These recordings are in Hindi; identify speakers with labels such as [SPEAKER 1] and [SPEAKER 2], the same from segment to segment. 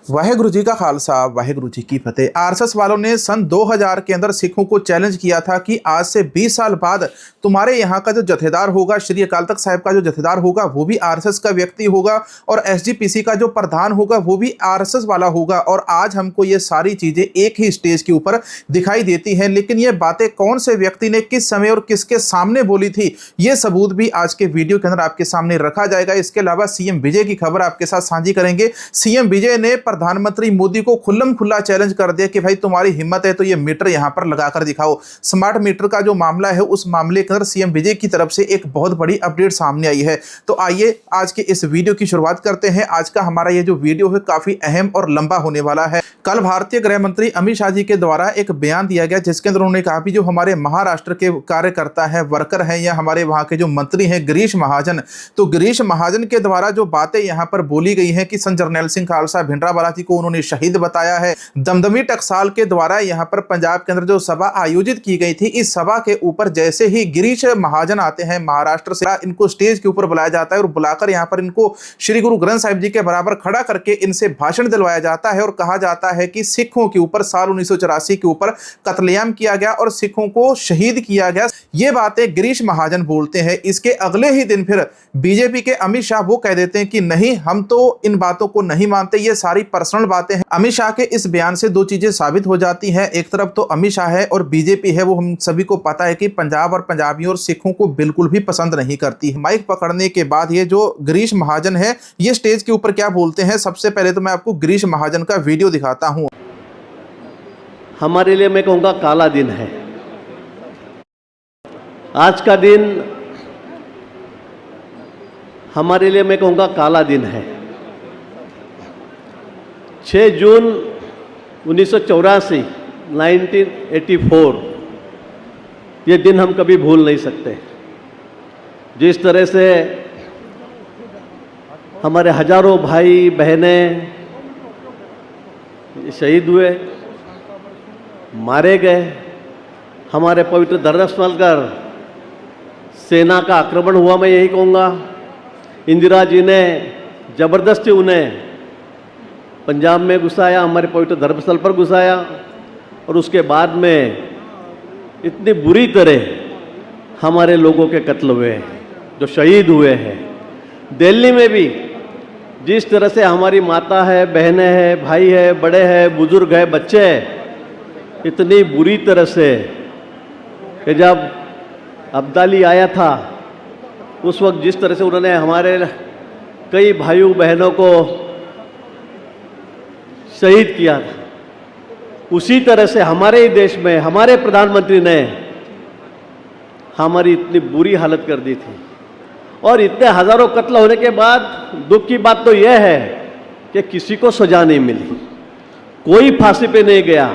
[SPEAKER 1] वाहेगुरु जी का खालसा वाहेगुरु जी की फतेह। आरएसएस वालों ने सन 2000 के अंदर सिखों को चैलेंज किया था कि आज से 20 साल बाद तुम्हारे यहाँ का जो जथेदार होगा, श्री अकाल तख्त साहिब का जो जथेदार होगा वो भी आरएसएस का व्यक्ति होगा और एसजीपीसी का जो प्रधान होगा वो भी आरएसएस वाला होगा। और आज हमको ये सारी चीजें एक ही स्टेज के ऊपर दिखाई देती हैं, लेकिन ये बातें कौन से व्यक्ति ने किस समय और किसके सामने बोली थी, ये सबूत भी आज के वीडियो के अंदर आपके सामने रखा जाएगा। इसके अलावा सीएम विजय की खबर आपके साथ साझी करेंगे। सीएम विजय ने प्रधानमंत्री मोदी को खुल्लम खुल्ला चैलेंज कर दिया कि भाई तुम्हारी हिम्मत है तो ये मीटर यहां पर लगाकर दिखाओ। स्मार्ट मीटर का जो मामला है उस मामले के अंदर सीएम विजय की तरफ से एक बहुत बड़ी अपडेट सामने आई है। तो आइए आज के इस वीडियो की शुरुआत करते हैं। आज का हमारा ये जो वीडियो है काफी अहम और लंबा होने वाला है। कल भारतीय गृह मंत्री अमित शाह जी के द्वारा एक बयान दिया गया जिसके अंदर उन्होंने कहा कि जो हमारे महाराष्ट्र के कार्यकर्ता है, वर्कर हैं या हमारे वहां के जो मंत्री हैं गिरीश महाजन, तो गिरीश महाजन के द्वारा जो बातें यहां पर बोली गई हैं कि संत जरनैल सिंह खालसा भिंडरावाला जी को उन्होंने शहीद बताया है। दमदमी टकसाल के द्वारा यहां पर पंजाब के अंदर जो सभा आयोजित की गई थी, इस सभा के ऊपर जैसे ही गिरीश महाजन आते हैं महाराष्ट्र से, इनको स्टेज के ऊपर बुलाया जाता है और बुलाकर यहां पर इनको श्री गुरु ग्रंथ साहिब जी के बराबर खड़ा करके इनसे भाषण दिलवाया जाता है और कहा जाता है कि सिखों के ऊपर साल 1984 के ऊपर कत्लेआम किया गया और सिखों को शहीद किया गया। ये बातें गिरीश महाजन बोलते हैं। इसके अगले ही दिन फिर बीजेपी के अमित शाह वो कह देते हैं कि नहीं, हम तो इन बातों को नहीं मानते, ये सारी पर्सनल बातें हैं। अमित शाह के इस बयान से दो चीजें साबित हो जाती हैं। एक तरफ तो अमित शाह है और बीजेपी है, वो हम सभी को पता है कि पंजाब और पंजाबियों और सिखों को बिल्कुल भी पसंद नहीं करती है। माइक पकड़ने के बाद ये जो गिरीश महाजन है ये स्टेज के ऊपर क्या बोलते हैं, सबसे पहले तो मैं आपको गिरीश महाजन का वीडियो दिखाता हूं।
[SPEAKER 2] हमारे लिए मैं कहूँगा काला दिन है। आज का दिन हमारे लिए मैं कहूँगा काला दिन है। 6 जून 1984 1984 ये दिन हम कभी भूल नहीं सकते। जिस तरह से हमारे हजारों भाई बहनें शहीद हुए, मारे गए, हमारे पवित्र धर्मस्थल पर सेना का आक्रमण हुआ, मैं यही कहूँगा। इंदिरा जी ने ज़बरदस्ती उन्हें पंजाब में घुसाया, हमारे पवित्र धर्मस्थल पर घुसाया और उसके बाद में इतनी बुरी तरह हमारे लोगों के कत्ल हुए हैं, जो शहीद हुए हैं। दिल्ली में भी जिस तरह से हमारी माता है, बहनें हैं, भाई है, बड़े हैं, बुजुर्ग है, बच्चे हैं, इतनी बुरी तरह से कि जब अब्दाली आया था उस वक्त जिस तरह से उन्होंने हमारे कई भाइयों बहनों को शहीद किया था, उसी तरह से हमारे ही देश में हमारे प्रधानमंत्री ने हमारी इतनी बुरी हालत कर दी थी। और इतने हजारों कत्ल होने के बाद दुख की बात तो यह है कि किसी को सजा नहीं मिली, कोई फांसी पे नहीं गया,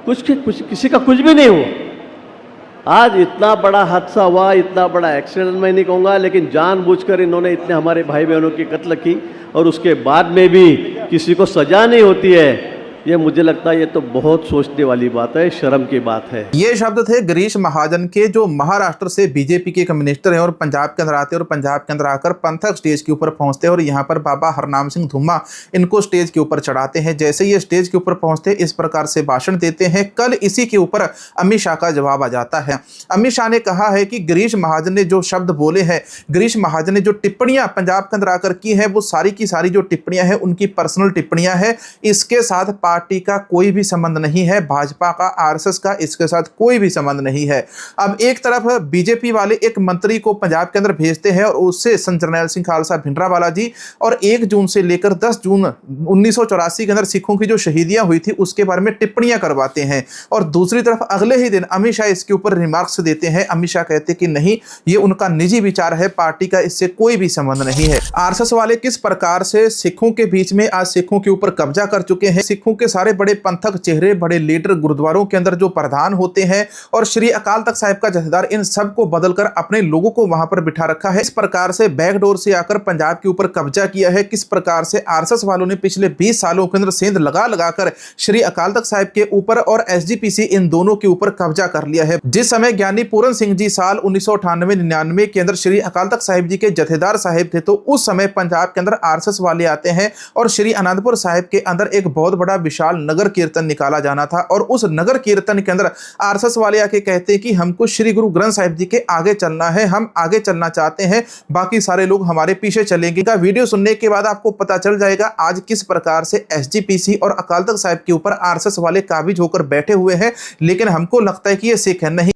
[SPEAKER 2] कुछ किसी का कुछ भी नहीं हुआ। आज इतना बड़ा हादसा हुआ, इतना बड़ा एक्सीडेंट मैं नहीं कहूँगा, लेकिन जानबूझकर इन्होंने इतने हमारे भाई बहनों की कत्ल की और उसके बाद में भी किसी को सजा नहीं होती है। ये मुझे लगता है ये तो बहुत सोचने वाली बात है, शर्म की बात है।
[SPEAKER 1] ये शब्द थे गिरीश महाजन के, जो महाराष्ट्र से बीजेपी के एक मिनिस्टर हैं और पंजाब के अंदर आते हैं और पंजाब के अंदर आकर पंथक स्टेज के ऊपर पहुंचते हैं और यहाँ पर बाबा हरनाम सिंह धुम्मा इनको स्टेज के ऊपर चढ़ाते हैं। जैसे ये स्टेज के ऊपर पहुंचते इस प्रकार से भाषण देते हैं। कल इसी के ऊपर अमित शाह का जवाब आ जाता है। अमित शाह ने कहा है कि गिरीश महाजन ने जो शब्द बोले हैं, गिरीश महाजन ने जो टिप्पणियां पंजाब के अंदर आकर की है, वो सारी की सारी जो टिप्पणियां हैं उनकी पर्सनल टिप्पणियां हैं। इसके साथ पार्टी का कोई भी संबंध नहीं है, भाजपा का, आरएसएस का इसके साथ कोई भी संबंध नहीं है। अब एक तरफ बीजेपी वाले एक मंत्री को पंजाब के अंदर भेजते हैं और उससे संत जरनैल सिंह खालसा भिंडरावाला जी और 1 जून से लेकर 10 जून 1984 के अंदर सिखों की जो शहीदियां हुई थी उसके बारे में टिप्पणियां करवाते हैं। और दूसरी तरफ अगले ही दिन अमित शाह इसके ऊपर रिमार्क्स देते हैं। अमित शाह कहते हैं कि नहीं, ये उनका निजी विचार है, पार्टी का इससे कोई भी संबंध नहीं है। आरएसएस वाले किस प्रकार से सिखों के बीच में आज सिखों के ऊपर कब्जा कर चुके हैं, सिखों के सारे बड़े पंथक चेहरे, बड़े लीडर, गुरुद्वारों के अंदर जो प्रधान होते हैं और श्री अकाल तख्त साहिब का जथेदार, इन सबको बदलकर अपने लोगों को वहां पर बिठा रखा है। इस प्रकार से बैकडोर से आकर पंजाब के ऊपर कब्जा किया है। किस प्रकार से आरएसएस वालों ने पिछले 20 सालों के अंदर सेंध लगा लगाकर श्री अकाल तख्त साहिब के ऊपर और एसजीपीसी इन दोनों के ऊपर कब्जा कर लिया है। जिस समय ज्ञानी पूरन सिंह जी साल 1998-99 के अंदर श्री अकाल तख्त साहिब जी के जथेदार साहिब थे, तो उस समय पंजाब के अंदर आरएसएस वाले आते हैं और श्री आनंदपुर साहिब के अंदर एक बहुत बड़ा विशाल नगर कीर्तन निकाला जाना था और उस नगर कीर्तन के अंदर आरएसएस वाले आके कहते हैं कि हमको श्री गुरु ग्रंथ साहिब जी के आगे चलना है, हम आगे चलना चाहते हैं, बाकी सारे लोग हमारे पीछे चलेंगे। का वीडियो सुनने के बाद आपको पता चल जाएगा आज किस प्रकार से एसजीपीसी और अकाल तख्त साहिब के ऊपर आरएसएस वाले काबिज होकर बैठे हुए हैं। लेकिन हमको लगता है कि ये सिख है नहीं।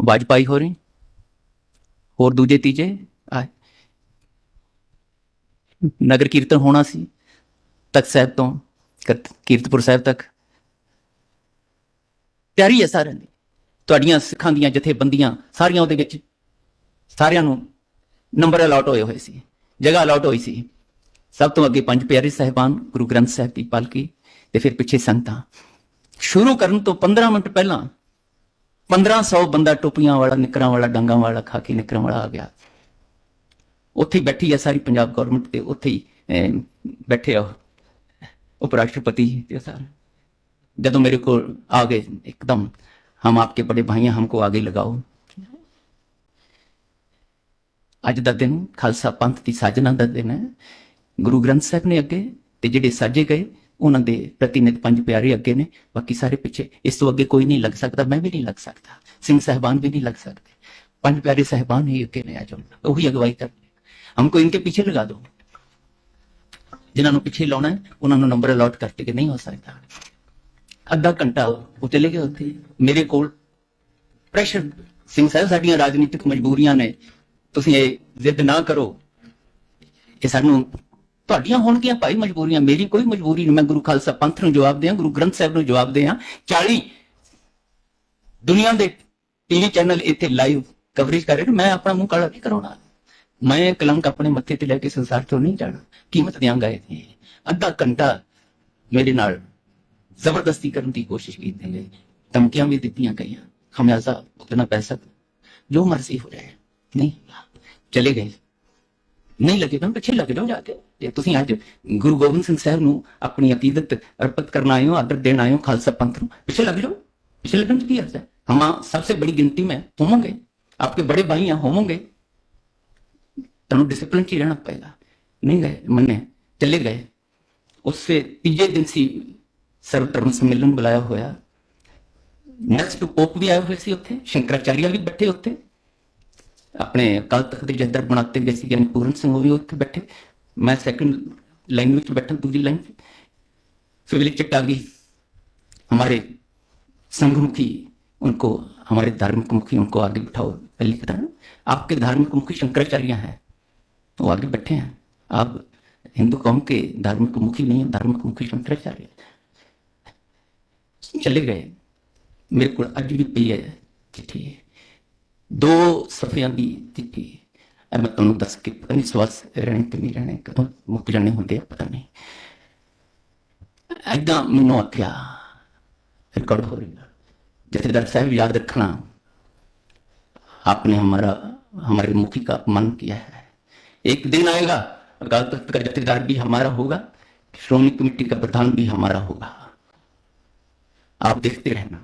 [SPEAKER 3] वाजपाई हो रही और दूजे तीजे आए नगर कीर्तन होना सी तख्त साहिब तो कीरतपुर साहिब तक ਤਿਆਰੀ ਹੈ ਸਾਰਿਆਂ ਦੀ। ਤੁਹਾਡੀਆਂ ਸਿੱਖਾਂ ਦੀਆਂ ਜਥੇਬੰਦੀਆਂ ਸਾਰੀਆਂ ਉਹਦੇ ਵਿੱਚ ਸਾਰਿਆਂ ਨੂੰ ਨੰਬਰ ਅਲਾਟ ਹੋਏ ਹੋਏ ਸੀ, ਜਗ੍ਹਾ ਅਲਾਟ ਹੋਈ ਸੀ। ਸਭ ਤੋਂ ਅੱਗੇ ਪੰਜ ਪਿਆਰੇ ਸਾਹਿਬਾਨ, ਗੁਰੂ ਗ੍ਰੰਥ ਸਾਹਿਬ ਦੀ ਪਾਲਕੀ ਤੇ ਫਿਰ ਪਿੱਛੇ ਸੰਗਤਾਂ। ਸ਼ੁਰੂ ਕਰਨ ਤੋਂ 15 ਮਿੰਟ ਪਹਿਲਾਂ 1500 ਬੰਦਾ ਟੋਪੀਆਂ ਵਾਲਾ, ਨਿੱਕਰਾਂ ਵਾਲਾ, ਡਾਂਗਾਂ ਵਾਲਾ, ਖਾਕੀ ਨਿੱਕਰਾਂ ਵਾਲਾ ਆ ਗਿਆ। ਉੱਥੇ ਹੀ ਬੈਠੀ ਹੈ ਸਾਰੀ ਪੰਜਾਬ ਗੌਰਮੈਂਟ ਤੇ ਉੱਥੇ ਹੀ ਬੈਠੇ ਆ ਉਪ राष्ट्रपति ਤੇ ਸਾਰੇ। ਜਦੋਂ ਮੇਰੇ को आ गए एकदम, हम आपके बड़े भाई हैं, हमको आगे लगाओ। ਅੱਜ ਦਾ ਦਿਨ ਖਾਲਸਾ ਪੰਥ ਦੀ ਸਾਜਨਾ ਦਾ ਦਿਨ ਹੈ। ਗੁਰੂ ਗ੍ਰੰਥ ਸਾਹਿਬ ਨੇ ਅੱਗੇ ਤੇ ਜਿਹੜੇ ਸਾਜੇ ਗਏ ਉਹਨਾਂ ਦੇ ਪ੍ਰਤੀਨਿਧ ਪੰਜ ਪਿਆਰੇ ਅੱਗੇ ਨੇ, ਬਾਕੀ ਸਾਰੇ ਪਿੱਛੇ। ਇਸ ਤੋਂ ਅੱਗੇ ਕੋਈ ਨਹੀਂ ਲੱਗ ਸਕਦਾ, ਮੈਂ ਵੀ ਨਹੀਂ ਲੱਗ ਸਕਦਾ, ਸਿੰਘ ਸਾਹਿਬਾਨ भी नहीं लग सकते। पंज प्यारे साहिबान ही अगे ने, आज वही अगवाई करते। हमको इनके पीछे लगा दो, जिन्होंने पीछे लाना है उन्होंने नंबर अलॉट करते कि नहीं हो सकता। ਅੱਧਾ ਘੰਟਾ ਉਹ ਚਲੇ ਗਏ ਉੱਥੇ ਮੇਰੇ ਕੋਲ। ਪ੍ਰੈਸ਼ਰ ਸਿੰਘ ਸਾਹਿਬ, ਸਾਡੀਆਂ ਰਾਜਨੀਤਿਕ ਮਜਬੂਰੀਆਂ ਨੇ, ਤੁਸੀਂ ਇਹ ਜ਼ਿੱਦ ਨਾ ਕਰੋ। ਇਹ ਸਾਨੂੰ ਤੁਹਾਡੀਆਂ ਹੋਣਗੀਆਂ ਭਾਈ ਮਜਬੂਰੀਆਂ, ਮੇਰੀ ਕੋਈ ਮਜਬੂਰੀ ਨਹੀਂ। ਮੈਂ ਗੁਰੂ ਖਾਲਸਾ ਪੰਥ ਨੂੰ ਜਵਾਬ ਦਿਆਂ, ਗੁਰੂ ਗ੍ਰੰਥ ਸਾਹਿਬ ਨੂੰ ਜਵਾਬ ਦਿਆਂ। 40 ਦੁਨੀਆ ਦੇ ਟੀਵੀ ਚੈਨਲ ਇੱਥੇ ਲਾਈਵ ਕਵਰੇਜ ਕਰ ਰਹੇ ਨੇ, ਮੈਂ ਆਪਣਾ ਮੂੰਹ ਕਾਲਾ ਨਹੀਂ ਕਰਾਉਣਾ। ਮੈਂ ਕਲੰਕ ਆਪਣੇ ਮੱਥੇ ਤੇ ਲੈ ਕੇ ਸੰਸਾਰ ਤੋਂ ਨਹੀਂ ਜਾਣਾ, ਕੀਮਤ ਦਿਆਂਗਾ ਇਹਦੀ। ਅੱਧਾ ਘੰਟਾ ਮੇਰੇ ਨਾਲ ਜ਼ਬਰਦਸਤੀ ਕਰਨ ਦੀ ਕੋਸ਼ਿਸ਼ ਕੀਤੀ ਗਈ, ਧਮਕੀਆਂ ਵੀ ਦਿੱਤੀਆਂ ਗਈਆਂ, ਖਮਿਆਜ਼ਾ ਭੁਗਤਣਾ ਪੈ ਸਕਦਾ, ਜੋ ਮਰਜ਼ੀ ਹੋ ਜਾਏ। ਨਹੀਂ ਚਲੇ ਗਏ, ਨਹੀਂ ਲੱਗੇਗਾ ਪਿੱਛੇ ਲੱਗ ਜਾਓ ਜਾ ਕੇ। ਜੇ ਤੁਸੀਂ ਅੱਜ ਗੁਰੂ ਗੋਬਿੰਦ ਸਿੰਘ ਸਾਹਿਬ ਨੂੰ ਆਪਣੀ ਅਕੀਦਤ ਅਰਪਿਤ ਕਰਨ ਆਏ ਹੋ, ਆਦਰ ਦੇਣ ਆਏ ਹੋ ਖਾਲਸਾ ਪੰਥ ਨੂੰ, ਪਿੱਛੇ ਲੱਗ ਜਾਓ। पिछले लगन की अर्ज है, हम सबसे बड़ी गिनती में होंगे, आपके बड़े भाई यहाँ होंगे, तुम डिसिप्लिन ही रहना पड़ेगा। नहीं गए, मन्ने चले गए। उससे तीजे दिन सी सर्वधर्म सम्मेलन बुलाया हुआ, नेक्स्ट पोप भी आए हुए थे उत्थे, शंकराचार्य भी बैठे उत्थे, अपने अकाल तख्त के जथेदार बनाते गए थे ज्ञानी पूरन सिंह भी उत्थे बैठे। मैं सैकंड लाइन में बैठा, दूसरी लाइन फिर चिट आ गई। हमारे संघ मुखी उनको, हमारे धार्मिक मुखी उनको आगे बिठाओ। पहली कथा, आपके धार्मिक मुखी शंकराचार्य हैं, वो आगे बैठे हैं। आप हिंदू कौम के धार्मिक मुखी नहीं है, धार्मिक मुखी शंकराचार्य। चले गए। मेरे को अज भी पई है चिट्ठी, 2 सफियां की चिट्ठी। मैं तुहानूं दस के पता नहीं सवास रहने कि नहीं रहने, कदों मुक जाने होंदे पता नहीं। ऐदा मैनूं आख्या रिकॉर्ड हो रही, जथेदार साहब याद रखना, आपने हमारे मुखी का अपमान किया है। एक दिन आएगा अकाल तख्त का जथेदार भी हमारा होगा, श्रोमणी कमेटी का प्रधान भी हमारा होगा, आप देखते रहना।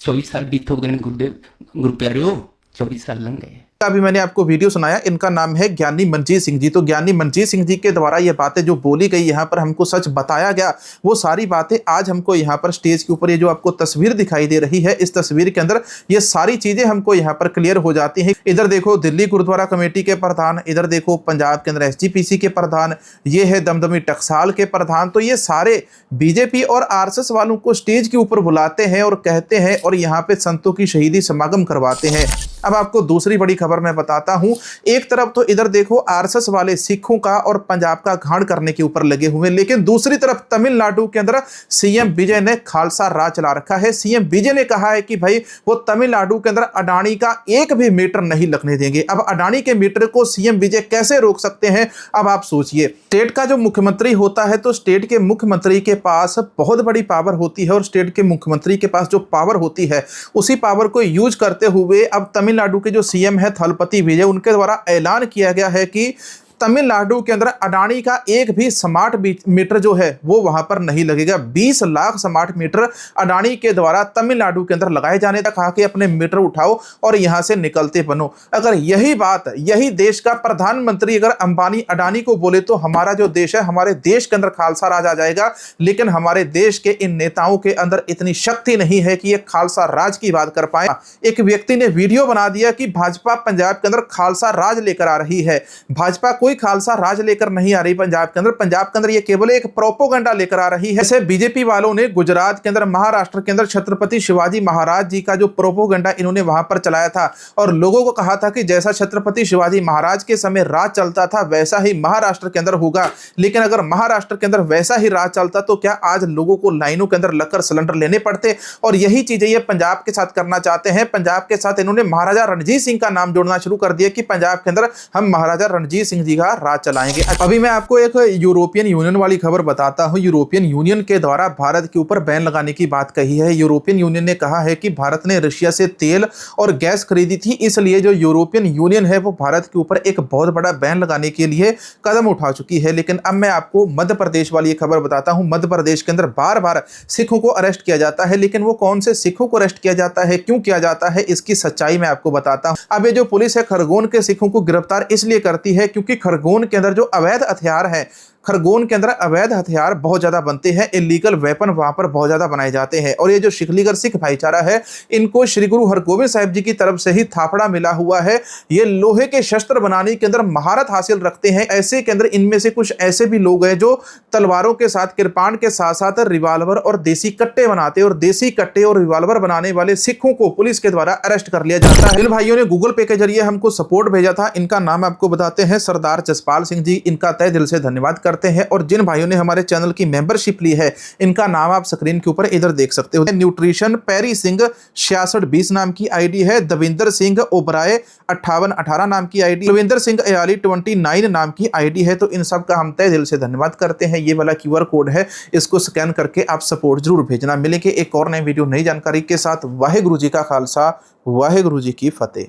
[SPEAKER 3] 24 साल बीत हो गए गुरुदेव, गुरु प्यारे, 24 साल लग गए।
[SPEAKER 1] अभी मैंने आपको वीडियो सुनाया, इनका नाम है ज्ञानी मनजीत सिंह जी। तो ज्ञानी मनजीत सिंह जी के द्वारा ये बातें जो बोली गई, यहाँ पर हमको सच बताया गया, वो सारी बातें आज हमको यहाँ पर स्टेज के ऊपर ये जो आपको तस्वीर दिखाई दे रही है, इस तस्वीर के अंदर ये सारी चीजें हमको यहाँ पर क्लियर हो जाती हैं। इधर देखो दिल्ली गुरुद्वारा कमेटी के प्रधान, इधर देखो पंजाब के अंदर एसजीपीसी के प्रधान, ये है दमदमी टकसाल के प्रधान। तो ये सारे बीजेपी और आरएसएस वालों को स्टेज के ऊपर बुलाते हैं और कहते हैं और यहाँ पे संतों की शहीदी समागम करवाते हैं। अब आपको दूसरी बड़ी खबर खबर मैं बताता हूं। एक तरफ तो इधर देखो आरएसएस वाले सिखों का और पंजाब का घाण करने के ऊपर लगे हुए, लेकिन दूसरी तरफ तमिलनाडु के अंदर सीएम विजय ने खालसा राज चला रखा है। सीएम विजय ने कहा है कि भाई वो तमिलनाडु के अंदर अडानी का एक भी मीटर नहीं लगने देंगे। अब अडानी के मीटर को सीएम विजय कैसे रोक सकते हैं, अब आप सोचिए। स्टेट का जो मुख्यमंत्री होता है तो स्टेट के मुख्यमंत्री के पास बहुत बड़ी पावर होती है और स्टेट के मुख्यमंत्री के पास जो पावर होती है उसी पावर को यूज करते हुए अब तमिलनाडु के जो सीएम है थलपति विजय, उनके द्वारा ऐलान किया गया है कि तमिलनाडु के अंदर अडानी का एक भी स्मार्ट मीटर जो है वो वहां पर नहीं लगेगा। 20 लाख स्मार्ट मीटर अडानी के द्वारा तमिलनाडु के अंदर लगाए जाने तक, कहा कि अपने मीटर उठाओ और यहां से निकलते बनो। अगर यही बात यही देश का प्रधानमंत्री अगर अंबानी अडानी को बोले तो हमारा जो देश है, हमारे देश के अंदर खालसा राज आ जाएगा। लेकिन हमारे देश के इन नेताओं के अंदर इतनी शक्ति नहीं है कि ये खालसा राज की बात कर पाए। एक व्यक्ति ने वीडियो बना दिया कि भाजपा पंजाब के अंदर खालसा राज लेकर आ रही है। भाजपा कोई खालसा राज लेकर नहीं आ रही पंजाब के अंदर। पंजाब के अंदर ये केवल एक प्रोपोगंडा लेकर आ रही है। जैसे बीजेपी वालों ने गुजरात के अंदर, महाराष्ट्र के अंदर छत्रपति शिवाजी महाराज जी का जो प्रोपोगंडा इन्होंने वहां पर चलाया था और लोगों को कहा था कि जैसा छत्रपति शिवाजी महाराज के समय राज चलता था वैसा ही महाराष्ट्र के अंदर होगा। लेकिन अगर महाराष्ट्र के अंदर वैसा ही राज चलता तो क्या आज लोगों को लाइनों के अंदर लगकर सिलेंडर लेने पड़ते? और यही चीजें ये पंजाब के साथ करना चाहते हैं। पंजाब के साथ इन्होंने महाराजा रणजीत सिंह का नाम जोड़ना शुरू कर दिया कि पंजाब के अंदर हम महाराजा रणजीत सिंह जी का राज चलाएंगे। अभी मैं आपको एक यूरोपियन यूनियन वाली खबर बताता हूं। यूरोपियन यूनियन के द्वारा भारत के ऊपर बैन लगाने की बात कही है। यूरोपियन यूनियन ने कहा है कि भारत ने रशिया से तेल और गैस खरीदी थी, इसलिए जो यूरोपियन यूनियन है वो भारत के ऊपर एक बहुत बड़ा बैन लगाने के लिए कदम उठा चुकी है। लेकिन अब मैं आपको मध्य प्रदेश वाली खबर बताता हूं। मध्य प्रदेश के अंदर बार बार सिखों को अरेस्ट किया जाता है, लेकिन वो कौन से सिखों को अरेस्ट किया जाता है, क्यों किया जाता है, इसकी सच्चाई मैं आपको बताता हूं। अब ये जो पुलिस है खरगोन के सिखों को गिरफ्तार इसलिए करती है क्योंकि खरगोन के अंदर जो अवैध हथियार है, खरगोन के अंदर अवैध हथियार बहुत ज्यादा बनते हैं। इलीगल वेपन वहां पर बहुत ज्यादा बनाए जाते हैं। और ये जो शिखलीगर सिख भाईचारा है, इनको श्री गुरु हरगोबिंद साहिब जी की तरफ से ही थापड़ा मिला हुआ है। ये लोहे के शस्त्र बनाने के अंदर महारत हासिल रखते हैं। ऐसे के अंदर इनमें से कुछ ऐसे भी लोग हैं जो तलवारों के साथ, किरपान के साथ साथ रिवाल्वर और देसी कट्टे बनाते हैं। और देसी कट्टे और रिवाल्वर बनाने वाले सिखों को पुलिस के द्वारा अरेस्ट कर लिया जाता है। जिन भाइयों ने गूगल पे के जरिए हमको सपोर्ट भेजा था, इनका नाम आपको बताते हैं, सरदार जसपाल सिंह जी। इनका तहे दिल से धन्यवाद करते हैं। और जिन भाइयों ने हमारे चैनल की मेंबरशिप ली है, इनका नाम आप स्क्रीन के ऊपर इधर देख सकते हो। न्यूट्रिशन पैरी सिंह 6620 नाम की आईडी है। दविंदर सिंह ओबराय 5818 नाम की आईडी, रविंदर सिंह अयाली 29 नाम की आईडी है। तो इन सब का हम तहे दिल से धन्यवाद करते हैं। ये वाला QR कोड है, इसको स्कैन करके आप सपोर्ट जरूर भेजना। मिलेंगे एक और नई वीडियो नई जानकारी के साथ। वाहेगुरु जी का खालसा, वाहेगुरु जी की फतेह।